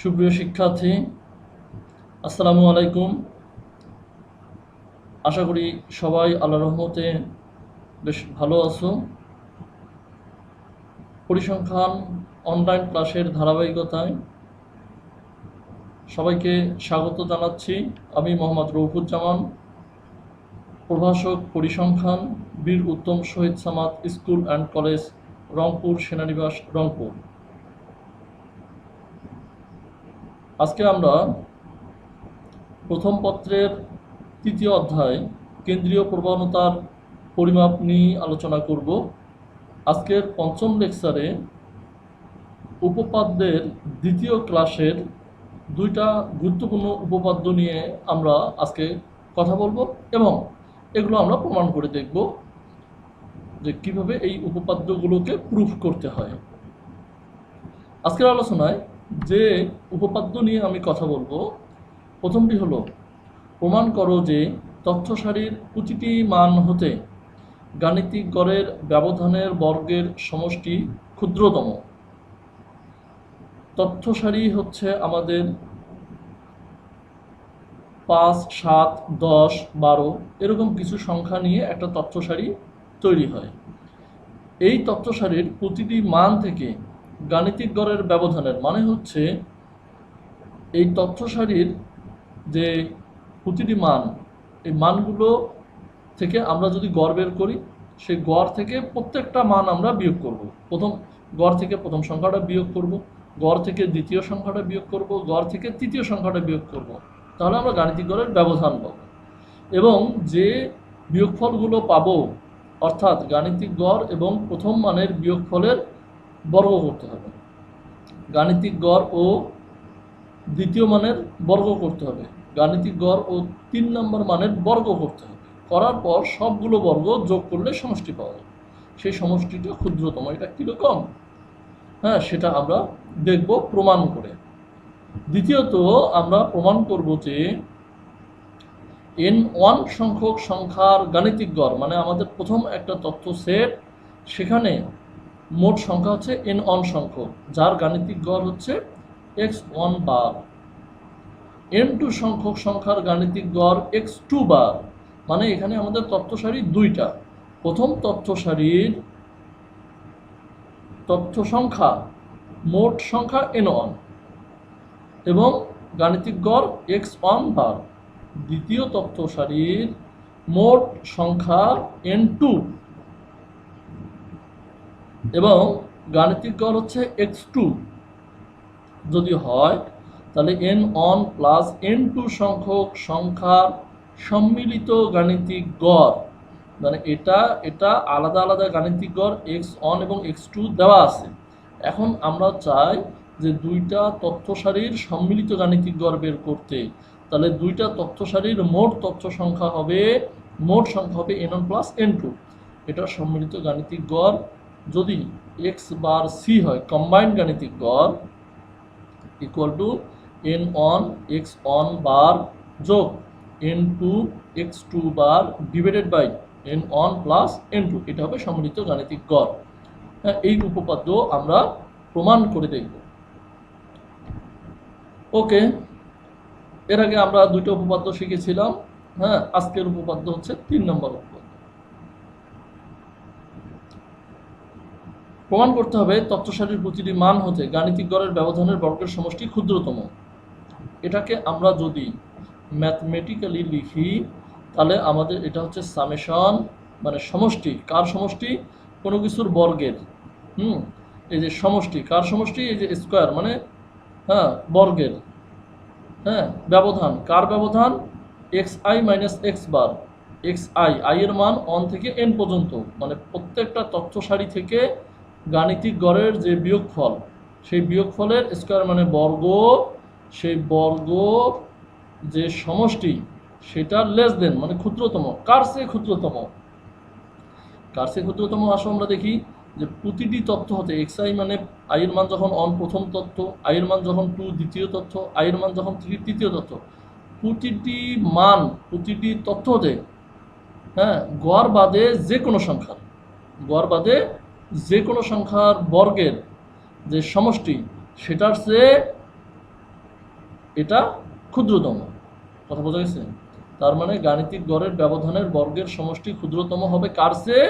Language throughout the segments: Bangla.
সুপ্রিয় শিক্ষার্থী, আসসালামু আলাইকুম। আশা করি সবাই আল্লাহর রহমতে বেশ ভালো আছো। পরিসংখ্যান অনলাইন ক্লাসের ধারাবাহিকতায় সবাইকে স্বাগত জানাচ্ছি। আমি মোহাম্মদ রৌফুজ্জামান, প্রভাষক পরিসংখ্যান, Bir Uttam Shahid Samad school and college, Rangpur সেনানিবাস, রংপুর। আজকে আমরা প্রথম পত্রের তৃতীয় অধ্যায় কেন্দ্রীয় প্রবণতার পরিমাপ নিয়ে আলোচনা করব। আজকের পঞ্চম লেকচারে উপপাদ্যের দ্বিতীয় ক্লাসের দুইটা গুরুত্বপূর্ণ উপপাদ্য নিয়ে আমরা আজকে কথা বলবো এবং এগুলো আমরা প্রমাণ করে দেখব যে কিভাবে এই উপপাদ্যগুলোকে প্রুফ করতে হয়। আজকের আলোচনায় যে উপপাদ্য নিয়ে আমি কথা বলবো, প্রথমটি হলো প্রমাণ করো যে তথ্য সারির প্রতিটি মান হতে গাণিতিক গড়ের ব্যবধানের বর্গের সমষ্টি ক্ষুদ্রতম। তথ্য সারি হচ্ছে আমাদের 5, 7, 10, 12 এরকম কিছু সংখ্যা নিয়ে একটা তথ্য সারি তৈরি হয়। এই তথ্য সারির প্রতিটি মান থেকে গাণিতিক গড়ের ব্যবধানের মানে হচ্ছে এই তথ্য সারির যে প্রতিটি মান, এই মানগুলো থেকে আমরা যদি গড় বের করি, সেই গড় থেকে প্রত্যেকটা মান আমরা বিয়োগ করব। গড় থেকে প্রথম সংখ্যাটা বিয়োগ করব, গড় থেকে দ্বিতীয় সংখ্যাটা বিয়োগ করব, গড় থেকে তৃতীয় সংখ্যাটা বিয়োগ করব। তাহলে আমরা গাণিতিক গড়ের ব্যবধান পাব এবং যে বিয়োগফলগুলো পাবো, অর্থাৎ গাণিতিক গড় এবং প্রথম মানের বিয়োগফলের বর্গ করতে হবে, গাণিতিক গড় ও দ্বিতীয় মানের বর্গ করতে হবে, গাণিতিক গড় ও 3 নম্বর মানের বর্গ করতে হবে। করার পর সবগুলো বর্গ যোগ করলে সমষ্টি পাওয়া যাবে। সেই সমষ্টিটা ক্ষুদ্রতম। এটা কীরকম? সেটা আমরা দেখব প্রমাণ করে। দ্বিতীয়ত আমরা প্রমাণ করব যে n1 সংখ্যক সংখ্যার গাণিতিক গড়, মানে আমাদের প্রথম একটা তথ্য সেট, সেখানে মোট সংখ্যা হচ্ছে n1 সংখ্যক, যার গাণিতিক গড় হচ্ছে x1 বার। n2 সংখ্যক সংখ্যার গাণিতিক গড় x2 বার, মানে এখানে আমাদের তথ্য সারি দুইটা। প্রথম তথ্য সারির তথ্য সংখ্যা, মোট সংখ্যা n1 এবং গাণিতিক গড় x1 বার। দ্বিতীয় তথ্য সারির মোট সংখ্যা n2 এবং গাণিতিক গড় হচ্ছে x2 যদি হয়, তাহলে n1 প্লাস n2 সংখ্যক সংখ্যার সম্মিলিত গাণিতিক গড়, মানে এটা আলাদা আলাদা গাণিতিক গড় x1 এবং x2 দেওয়া আছে। এখন আমরা চাই যে দুইটা তথ্য সারির সম্মিলিত গাণিতিক গড় বের করতে। তাহলে দুইটা তথ্য সারির মোট সংখ্যা হবে n1 প্লাস n2। এটার সম্মিলিত গাণিতিক গড় যদি x বার c হয়, কম্বাইন্ড গাণিতিক গড় ইকুয়াল টু n1 x1 বার যোগ n2 x2 বার divided by n1 plus n2। এটা হবে সম্মিলিত গাণিতিক গড়। এই উপপাদ্য আমরা প্রমাণ করে দেখব। ওকে, এর আগে আমরা দুইটা উপপাদ্য শিখেছিলাম। আজকের উপপাদ্য হচ্ছে 3 নম্বর উপপাদ্য। প্রমাণ করতে হবে তথ্য সারির প্রতিটি মান হতে গাণিতিক গড়ের ব্যবধানের বর্গের সমষ্টি ক্ষুদ্রতম। এটাকে আমরা যদি ম্যাথমেটিক্যালি লিখি, তাহলে আমাদের এটা হচ্ছে সামেশন, মানে সমষ্টি। কার সমষ্টি? কোনো কিছুর বর্গের। এই যে সমষ্টি, কার সমষ্টি? এই যে স্কোয়ার, মানে বর্গের। ব্যবধান, কার ব্যবধান? xi মাইনাস x বার। xi এর মান 1 থেকে n পর্যন্ত, মানে প্রত্যেকটা তথ্য সারি থেকে গাণিতিক গড়ের যে বিয়োগফল, সেই বিয়োগফলের স্কোয়ার মানে বর্গ, সেই বর্গ যে সমষ্টি সেটা লেস দেন, মানে ক্ষুদ্রতম। কার চেয়ে ক্ষুদ্রতম? কার চেয়ে ক্ষুদ্রতম আসো আমরা দেখি যে প্রতিটি তথ্য হতে xi মানে i এর মান যখন 1 প্রথম তথ্য, i এর মান যখন 2 দ্বিতীয় তথ্য, i এর মান যখন 3 তৃতীয় তথ্য, প্রতিটি তথ্য হতে গড় বাদে যে কোনো সংখ্যার বর্গের যে সমষ্টি, সেটার চেয়ে এটা ক্ষুদ্রতম। কথা বোঝা গেছে? তার মানে গাণিতিক গড়ের ব্যবধানের বর্গের সমষ্টি ক্ষুদ্রতম হবে কার চেয়ে?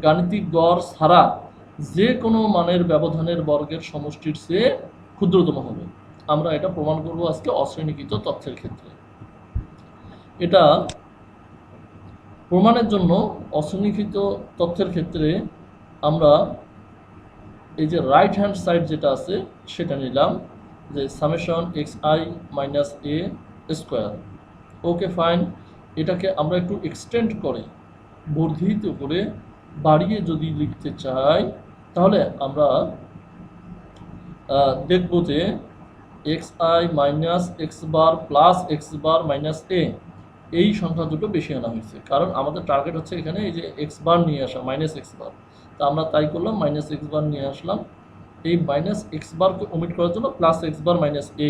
গাণিতিক গড় ছাড়া যে কোনো মানের ব্যবধানের বর্গের সমষ্টির চেয়ে ক্ষুদ্রতম হবে। আমরা এটা প্রমাণ করব আজকে অশ্রেণীকৃত তথ্যের ক্ষেত্রে। এটা প্রমাণের জন্য অশ্রেণীকৃত তথ্যের ক্ষেত্রে আমরা এই যে রাইট হ্যান্ড সাইড যেটা আছে সেটা নিলাম, যে summation x i minus A square. Okay fine, এটাকে আমরা একটু এক্সটেন্ড করে বর্ধিত করে বাড়িয়ে যদি লিখতে চাই তাহলে আমরা দেখব যে x i minus x bar plus x bar minus a, এই সংখ্যা দুটো বেশি আনা হয়েছে, কারণ আমাদের টার্গেট হচ্ছে এখানে এই যে এক্স বার নিয়ে আসা, মাইনাস এক্স বার। তা আমরা তাই করলাম, মাইনাস এক্স বার নিয়ে আসলাম। এই মাইনাস এক্স বারকে ওমিট করার জন্য প্লাস এক্স বার মাইনাস এ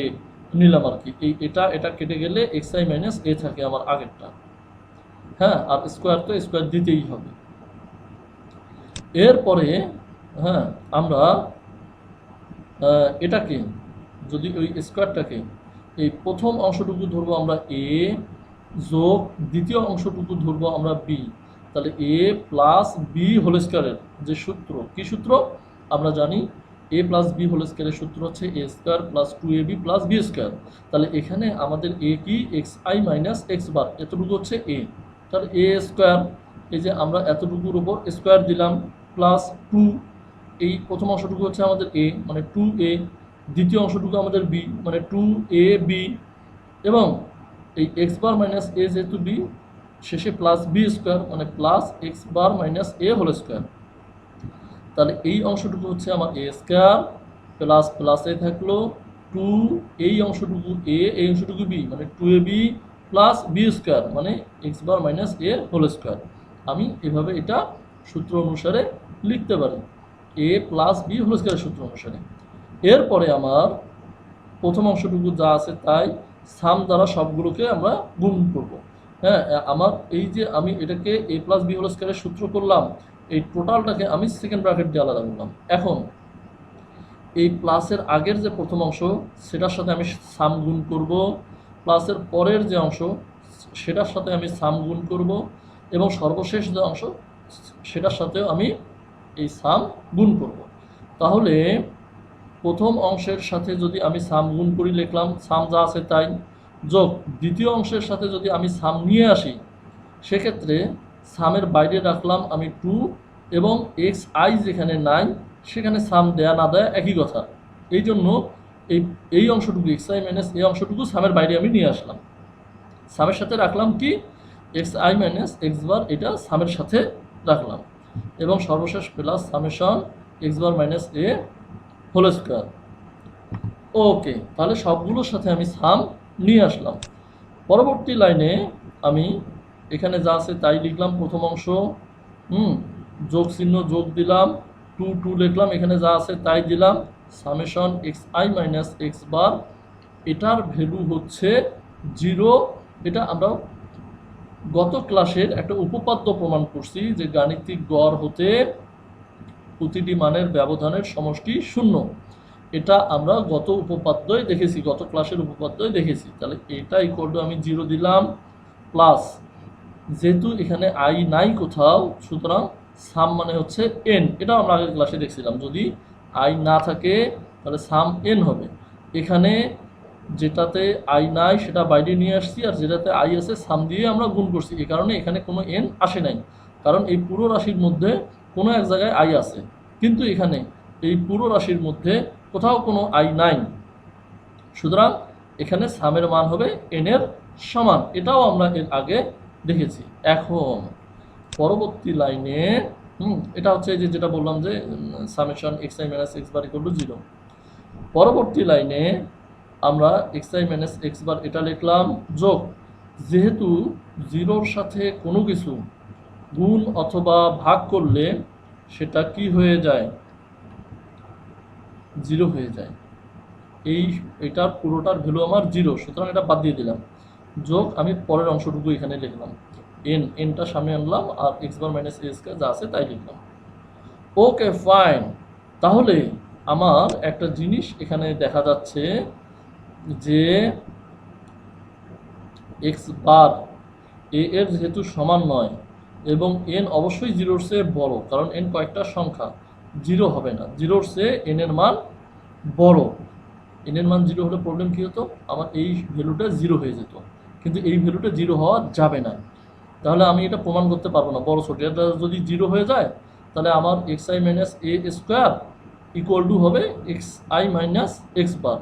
নিলাম আর কি। এটা কেটে গেলে এক্স আই মাইনাস এ থাকে আমার আগেরটা। হ্যাঁ, আর স্কোয়ার তো স্কোয়ার দিতেই হবে। এরপরে হ্যাঁ আমরা এটাকে যদি ওই স্কোয়ারটাকে এই প্রথম অংশটুকু ধরবো আমরা এ যোগ দ্বিতীয় অংশটুকু ধরবো আমরা বি, তাহলে এ প্লাস বি হোল স্কোয়ারের যে সূত্র, কি সূত্র আমরা জানি? এ প্লাস বি হোল স্কোয়ারের সূত্র হচ্ছে এ square plus two A B plus B square. তাহলে এখানে আমাদের এ কি? এক্স আই মাইনাস এক্স বার, এতটুকু হচ্ছে এ। তাহলে এ স্কোয়ার, এই যে আমরা এতটুকুর উপর স্কোয়ার দিলাম, প্লাস টু, এই প্রথম অংশটুকু হচ্ছে আমাদের এ মানে টু এ, দ্বিতীয় অংশটুকু আমাদের বি মানে টু এ বি, এবং এই এক্স বার মাইনাস এ যেহেতু বি, শেষে প্লাস বি স্কোয়ার মানে plus x bar minus a whole square. তাহলে এই অংশটুকু হচ্ছে আমার এ স্কোয়ার প্লাস প্লাস এ থাকলো টু, এই অংশটুকু এ, এই অংশটুকু বি মানে two A B plus B square মানে x bar minus a whole square. আমি এভাবে এটা সূত্র অনুসারে লিখতে পারি, এ প্লাস বি হোল স্কোয়ারের সূত্র অনুসারে। এরপরে আমার প্রথম অংশটুকু যা আছে তাই সাম দ্বারা সবগুলোকে আমরা গুণ করব। হ্যাঁ, আমার এই যে আমি এটাকে এ প্লাস বি হোল স্কোয়ারের সূত্র করলাম, এই টোটালটাকে আমি সেকেন্ড ব্র্যাকেট দিয়ে আলাদা করলাম। এখন এই প্লাসের আগের যে প্রথম অংশ সেটার সাথে আমি সাম গুণ করব, প্লাসের পরের যে অংশ সেটার সাথে আমি সাম গুণ করব, এবং সর্বশেষ যে অংশ সেটার সাথেও আমি এই সাম গুণ করব। তাহলে প্রথম অংশের সাথে যদি আমি সাম গুণ করি, লিখলাম সাম যা আছে তাই, যোগ দ্বিতীয় অংশের সাথে যদি আমি সাম নিয়ে আসি, সেক্ষেত্রে সামের বাইরে রাখলাম আমি টু, এবং এক্স আই যেখানে নাই সেখানে সাম দেয়া না দেয়া একই কথা। এই জন্য এই অংশটুকু এক্স আই মাইনাস এই অংশটুকু সামের বাইরে আমি নিয়ে আসলাম, সামের সাথে রাখলাম কি? এক্স আই মাইনাস এক্স বার, এটা সামের সাথে রাখলাম, এবং সর্বশেষ plus summation x bar minus a whole square. ওকে, তাহলে সবগুলোর সাথে আমি সাম নিয়ে আসলাম। পরবর্তী লাইনে আমি এখানে যা আছে তাই লিখলাম, প্রথম অংশ যোগ চিহ্ন যোগ দিলাম, টু টু লিখলাম, এখানে যা আছে তাই দিলাম, summation x i minus x bar, এটার ভ্যালু হচ্ছে 0। এটা আমরা গত ক্লাসের একটা উপপাদ্য প্রমাণ করছি যে গাণিতিক গড় হতে প্রতিটি মানের ব্যবধানের সমষ্টি 0। এটা আমরা গত উপপাদ্যই দেখেছি, গত ক্লাসের উপপাদ্যই দেখেছি। তাহলে এটা ইকুয়াল টু আমি 0 দিলাম, প্লাস যেহেতু এখানে আই নাই কোথাও, সুতরাং সাম মানে হচ্ছে এন, এটা আমরা আগের ক্লাসে দেখছিলাম, যদি আই না থাকে তাহলে সাম এন হবে। এখানে যেটাতে আই নাই সেটা বাইরে নিয়ে আসছি, আর যেটাতে আই আছে সাম দিয়ে আমরা গুণ করছি, এই কারণে এখানে কোনো এন আসে নাই, কারণ এই পুরো রাশির মধ্যে কোনো এক জায়গায় আই আছে, কিন্তু এখানে এই পুরো রাশির মধ্যে কোথাও কোনো আই নাই, সুতরাং এখানে সামের মান হবে এন এর সমান। এটাও আমরা এর আগে দেখেছি। এখন পরবর্তী লাইনে এটা হচ্ছে যে যেটা বললাম যে summation x i minus x bar equal to 0। পরবর্তী লাইনে আমরা এক্স আই মাইনাস এক্স বার এটা লিখলাম, যোগ যেহেতু 0-র সাথে কোনো কিছু গুণ অথবা ভাগ করলে সেটা কি হয়ে যায়? 0 হয়ে যায়। এটার পুরোটার ভ্যালু আমার 0, সুতরাং এটা বাদ দিয়ে দিলাম, যোগ আমি পরের অংশটুকু এখানে লিখলাম, এনটা সামনে আনলাম, আর এক্স বার মাইনাস এ স্কয়ার যা আছে তাই লিখলাম। ওকে ফাইন, তাহলে আমার একটা জিনিস এখানে দেখা যাচ্ছে, যে এক্স বার এ এর যেহেতু সমান নয় এবং এন অবশ্যই জিরোর চেয়ে বড়, কারণ এন কয়েকটা সংখ্যা, জিরো হবে না, জিরোর চেয়ে এন এর মান বড়। এন এর মান জিরো হলে প্রবলেম কী হতো, আমার এই ভ্যালুটা জিরো হয়ে যেত, কিন্তু এই ভ্যালুটা জিরো হওয়া যাবে না। তাহলে আমি এটা প্রমাণ করতে পারবো না, বড় ছোট এটা যদি জিরো হয়ে যায় তাহলে আমার x i minus A square equal to হবে এক্স আই মাইনাস এক্স বার।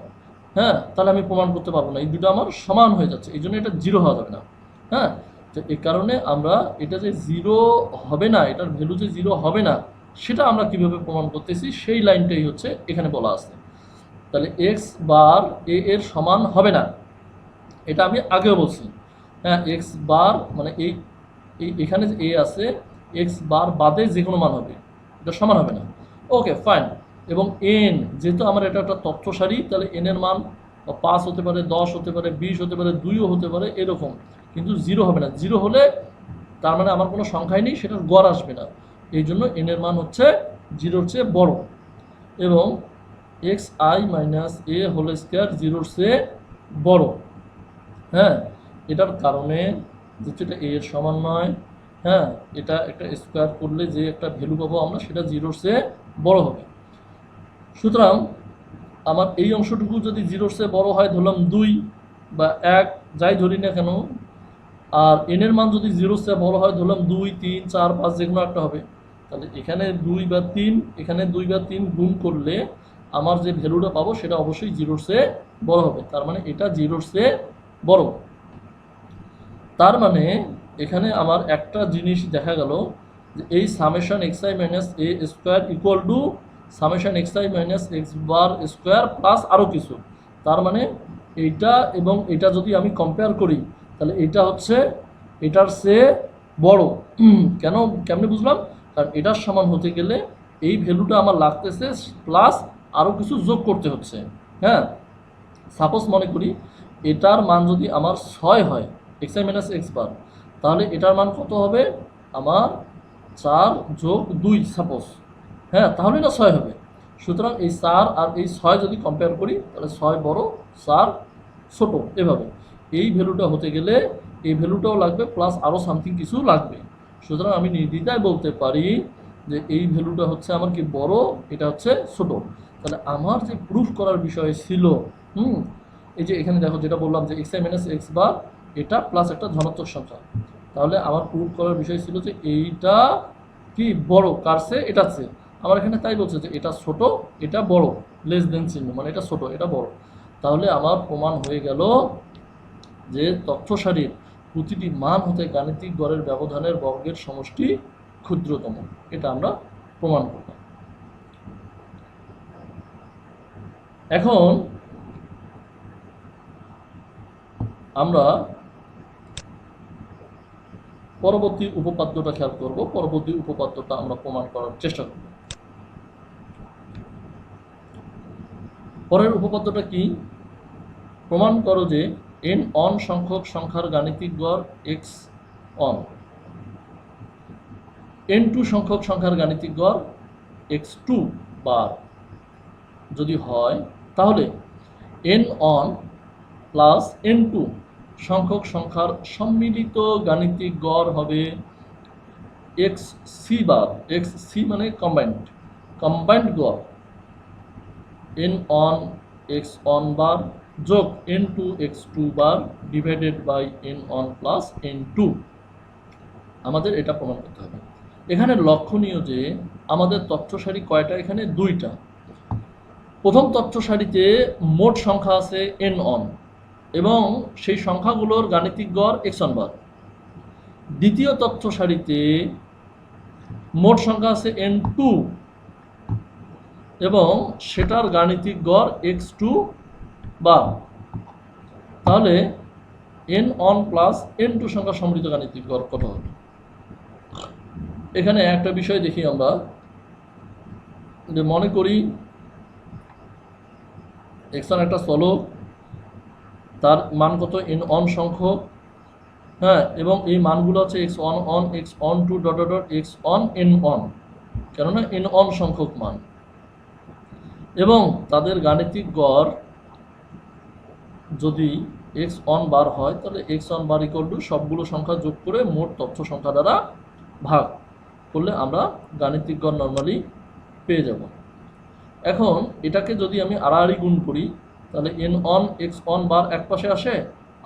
হ্যাঁ, তাহলে আমি প্রমাণ করতে পারবো না, এই দুটো আমার সমান হয়ে যাচ্ছে, এই জন্য এটা জিরো হওয়া যাবে না। হ্যাঁ, তো এই কারণে আমরা এটা যে জিরো হবে না, এটার ভ্যালু যে জিরো হবে না, সেটা আমরা কিভাবে প্রমাণ করতেছি সেই লাইনটাই হচ্ছে এখানে বলা আছে। তাহলে এক্স বার এ এর সমান হবে না, এটা আমি আগেও বলছি। হ্যাঁ, এক্স বার মানে এখানে যে এ আছে, এক্স বার বাদে যে কোনো মান হবে, এটা সমান হবে না। Okay fine. এবং এন, যেহেতু আমার এটা একটা তথ্য সারি, তাহলে এন এর মান 5 হতে পারে, 10 হতে পারে, 20 হতে পারে, 2ও হতে পারে, এরকম, কিন্তু জিরো হবে না। জিরো হলে তার মানে আমার কোনো সংখ্যাই নেই, সেটার গড় আসবে না, এই জন্য এন এর মান হচ্ছে জিরোর চেয়ে বড়। এবং x i minus a whole square জিরোর চেয়ে বড়। হ্যাঁ, এটার কারণে যেহেতু এটা এ এর সমান নয়, হ্যাঁ, এটা একটা স্কোয়ার করলে যে একটা ভ্যালু পাবো আমরা, সেটা জিরোর চেয়ে বড় হবে। সুতরাং আমার এই অংশটুকু যদি জিরোর চেয়ে বড় হয়, ধরলাম 2 বা 1, যাই ধরি না কেন, আর এন এর মান যদি জিরোর চেয়ে বড় হয়, ধরলাম 2, 3, 4, 5 যে কোনো একটা হবে, তাহলে এখানে 2 বা 3, এখানে 2 বা 3 গুণ করলে আমার যে ভ্যালুটা পাবো সেটা অবশ্যই জিরোর চেয়ে বড় হবে, তার মানে এটা জিরোর চেয়ে বড়। তার মানে এখানে আমার একটা জিনিস দেখা গেল যে এই summation x i minus A square equal to summation x i minus x bar square plus আরও কিছু। তার মানে এইটা এবং এটা যদি আমি কম্পেয়ার করি, তাহলে এটা হচ্ছে এটার চেয়ে বড়। কেমনে বুঝলাম? কারণ এটার সমান হতে গেলে এই ভ্যালুটা আমার লাগতেছে প্লাস আরও কিছু যোগ করতে হচ্ছে। হ্যাঁ, সাপোজ মনে করি এটার মান যদি আমার 6 হয়, এক্স আই মাইনাস এক্স বার, তাহলে এটার মান কত হবে আমার 4 যোগ 2 সাপোজ। হ্যাঁ, তাহলে না 6 হবে। সুতরাং এই 4 আর এই 6 যদি কম্পেয়ার করি, তাহলে 6 বড়, 4 ছোট, এভাবে এই ভ্যালুটা হতে গেলে এই ভ্যালুটাও লাগবে প্লাস আরও সামথিং কিছু লাগবে। সুতরাং আমি নির্দ্বিধায় বলতে পারি যে এই ভ্যালুটা হচ্ছে আমার কি বড়, এটা হচ্ছে ছোট। তাহলে আমার যে প্রুফ করার বিষয় ছিল, এই যে এখানে দেখো যেটা বললাম যে এক্স আই মাইনাস এক্স বার এটা প্লাস একটা ধনাত্মক সংখ্যা, তাহলে আমার প্রুফ করার বিষয় ছিল যে এইটা কি বড় কার চেয়ে, এটার চেয়ে। আমার এখানে তাই বলছে যে এটা ছোট, এটা বড়, লেস দেন চিহ্ন, মানে এটা ছোট, এটা বড়। তাহলে আমার প্রমাণ হয়ে গেল যে তথ্য সারির প্রতিটি মান হতে গাণিতিক গড়ের ব্যবধানের বর্গের সমষ্টি ক্ষুদ্রতম। এটা আমরা প্রমাণ করলাম। এখন আমরা পরবর্তী উপপাদ্যটা খেয়াল করব, পরবর্তী উপপাদ্যটা আমরা প্রমাণ করার চেষ্টা করব। পরের উপপাদ্যটা কি? প্রমাণ করো যে n অন সংখ্যক সংখ্যার গাণিতিক গড় x অন, n2 সংখ্যক সংখ্যার গাণিতিক গড় x2 বার যদি হয়, তাহলে n অন প্লাস n2 সংখ্যক সংখ্যার সম্মিলিত গাণিতিক গড় হবে xc বার। xc মানে কম্বাইন্ড গড় n অন x অন বার যোগ n2 x2 বার divided by n one plus n2। আমাদের এটা প্রমাণ করতে হবে। এখানে লক্ষণীয় যে আমাদের তথ্য সারি কয়টা, এখানে 2টা। প্রথম তথ্য সারিতে মোট সংখ্যা আছে n অন এবং সেই সংখ্যাগুলোর গাণিতিক গড় x অন বার। দ্বিতীয় তথ্য সারিতে মোট সংখ্যা আছে n2 এবং সেটার গাণিতিক গড় x2 বার। তাহলে n অন প্লাস n2 সংখ্যা সম্মিলিত গাণিতিক গড় কত হবে? এখানে একটা বিষয় দেখি আমরা, যে মনে করি x1 একটা চলক, তার মান কত n অন সংখ্যক। হ্যাঁ, এবং এই মানগুলো হচ্ছে x one one, x one two dot dot x one n one, কেননা n অন সংখ্যক মান, এবং তাদের গাণিতিক গড় যদি এক্স অন বার হয় তাহলে x on bar equal to সবগুলো সংখ্যা যোগ করে মোট তথ্য সংখ্যা দ্বারা ভাগ করলে আমরা গাণিতিক গড় নর্মালি পেয়ে যাব। এখন এটাকে যদি আমি আড়াআড়ি গুণ করি তাহলে এন অন এক্স অন বার এক পাশে আসে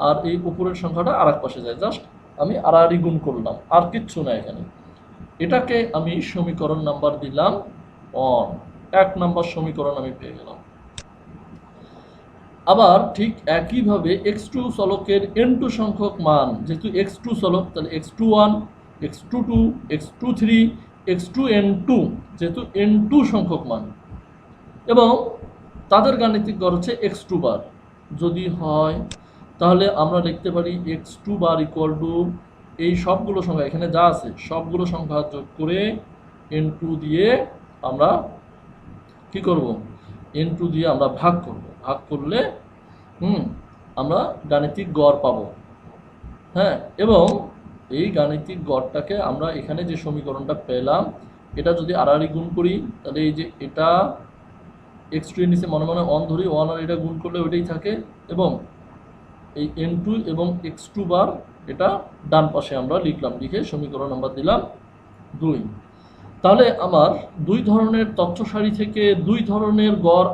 আর এই উপরের সংখ্যাটা আর এক পাশে যায়। জাস্ট আমি আড়াআড়ি গুণ করলাম, আর কিচ্ছু না এখানে। এটাকে আমি সমীকরণ নাম্বার দিলাম অন, 1 নাম্বার সমীকরণ আমি পেয়ে গেলাম। আবার ঠিক একইভাবে x2 চলকের n2 সংখ্যক মান, যেহেতু x2 চলক তাহলে x21 x22 x23 x2n2 যেহেতু n2 সংখ্যক মান, এবং তাদের গাণিতিক গড় হচ্ছে x2 বার যদি হয় তাহলে আমরা লিখতে পারি x2 বার ইকুয়াল টু এই সবগুলো সংখ্যা এখানে যা আছে সবগুলো সংখ্যা যোগ করে n2 দিয়ে আমরা কি করব, n2 দিয়ে আমরা ভাগ করব। ভাগ করলে আমরা গাণিতিক গড় পাবো। হ্যাঁ, এবং এই গাণিতিক গড়টাকে আমরা এখানে যে সমীকরণটা পেলাম এটা যদি আড়াআড়ি গুণ করি তাহলে এই যে এটা x2 এর নিচে মনে মনে অন ধরি, 1 আর এটা গুণ করলে ওইটাই থাকে, এবং এই n2 এবং x2 বার এটা ডান পাশে আমরা লিখলাম, লিখে সমীকরণ নাম্বার দিলাম 2। তাহলে আমার দুই ধরনের তথ্য সারি থেকে দুই ধরনের গড়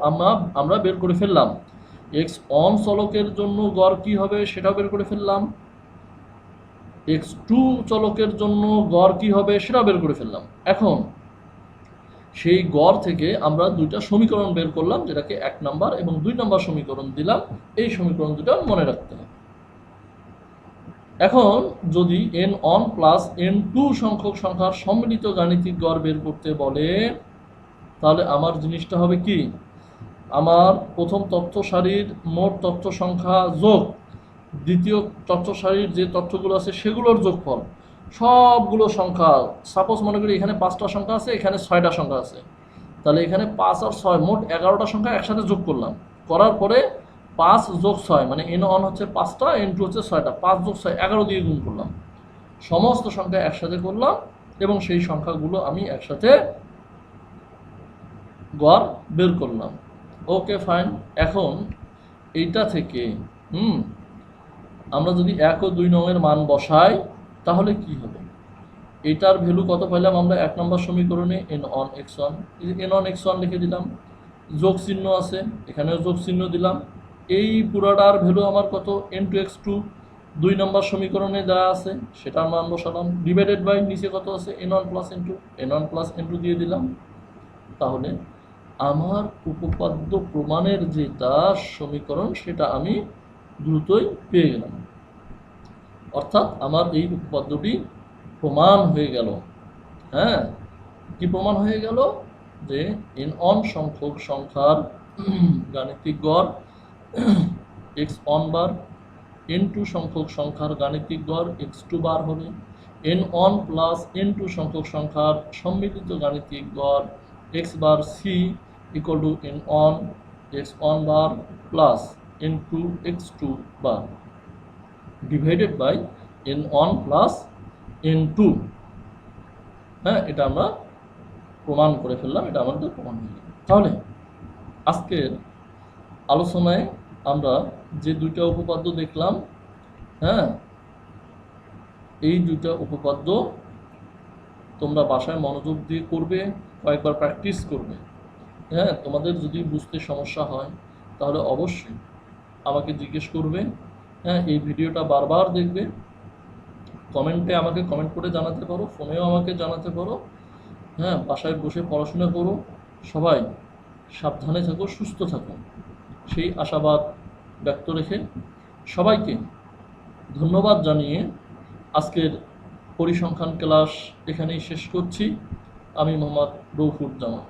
আমরা বের করে ফেললাম। এক্স অন চলকের জন্য গড় কি হবে সেটা বের করে ফেললাম, x2 চলকের জন্য গড় কি হবে সেটা বের করে ফেললাম। এখন সেই গড় থেকে আমরা দুইটা সমীকরণ বের করলাম, যেটাকে 1 নাম্বার এবং 2 নাম্বার সমীকরণ দিলাম। এই সমীকরণ দুটো মনে রাখতে হবে। এখন যদি n1 প্লাস n2 সংখ্যক সংখ্যার সম্মিলিত গাণিতিক গড় বের করতে বলে তাহলে আমার জিনিসটা হবে কি, আমার প্রথম তথ্য সারির মোট তথ্য সংখ্যা যোগ দ্বিতীয় তথ্য সারির যে তথ্যগুলো আছে সেগুলোর যোগফল, সবগুলো সংখ্যা, সাপোজ মনে করি এখানে 5টা সংখ্যা আছে, এখানে 6টা সংখ্যা আছে, তাহলে এখানে 5 আর 6 মোট 11টা সংখ্যা একসাথে যোগ করলাম। করার পরে 5 যোগ 6 মানে n1 হচ্ছে 5টা, n2 হচ্ছে 6টা, 5 যোগ 6 11 দিয়ে গুণ করলাম। সমস্ত সংখ্যা একসাথে করলাম এবং সেই সংখ্যাগুলো আমি একসাথে গড় বের করলাম। Okay fine. এখন এইটা থেকে আমরা যদি 1 ও 2 নং এর মান বসাই তাহলে কি হবে, এটার ভ্যালু কত পাইলাম আমরা 1 নম্বর সমীকরণে n1 x1, n1 x1 লিখে দিলাম, যোগ চিহ্ন আছে এখানেও যোগ চিহ্ন দিলাম। এই পুরাটার ভ্যালু আমার কত n2 x2, 2 নম্বর সমীকরণে যা আছে সেটার মান বসালাম, ডিভাইডেড বাই নিচে কত আছে n1 plus n2, n1 plus n2 দিয়ে দিলাম। তাহলে আমার উপপাদ্য প্রমাণের যেটা সমীকরণ সেটা আমি দ্রুতই পেয়ে গেলাম, অর্থাৎ আমার এই উপপাদ্যটি প্রমাণ হয়ে গেল। হ্যাঁ, কি প্রমাণ হয়ে গেল, যে n1 সংখ্যক সংখ্যার গাণিতিক গড় x1 বার, n2 সংখ্যক সংখ্যার গাণিতিক গড় x2 বার হবে, n1 প্লাস n2 সংখ্যক সংখ্যার সম্মিলিত গাণিতিক গড় x বার c equal to n1 x1 বার প্লাস n2 x2 বার divided by n1 plus n2। হ্যাঁ, এটা আমরা প্রমাণ করে ফেললাম, এটা আমাদের প্রমাণ হয়ে গেল। তাহলে আজকের আলোচনায় আমরা যে দুইটা উপপাদ্য দেখলাম, হ্যাঁ, এই দুইটা উপপাদ্য তোমরা বাসায় মনোযোগ দিয়ে করবে, কয়েকবার প্র্যাকটিস করবে। হ্যাঁ, তোমাদের যদি বুঝতে সমস্যা হয় তাহলে অবশ্যই আমাকে জিজ্ঞেস করবে। হ্যাঁ, এই ভিডিওটা বারবার দেখবে, কমেন্টে আমাকে কমেন্ট করে জানাতে পারো, ফোনেও আমাকে জানাতে পারো। হ্যাঁ, বাসায় বসে পড়াশোনা করো, সবাই সাবধানে থাকো, সুস্থ থাকো, সেই আশাবাদ ব্যক্ত রেখে সবাইকে ধন্যবাদ জানিয়ে আজকের পরিসংখ্যান ক্লাস এখানেই শেষ করছি। আমি মোহাম্মদ রৌফুজ্জামান।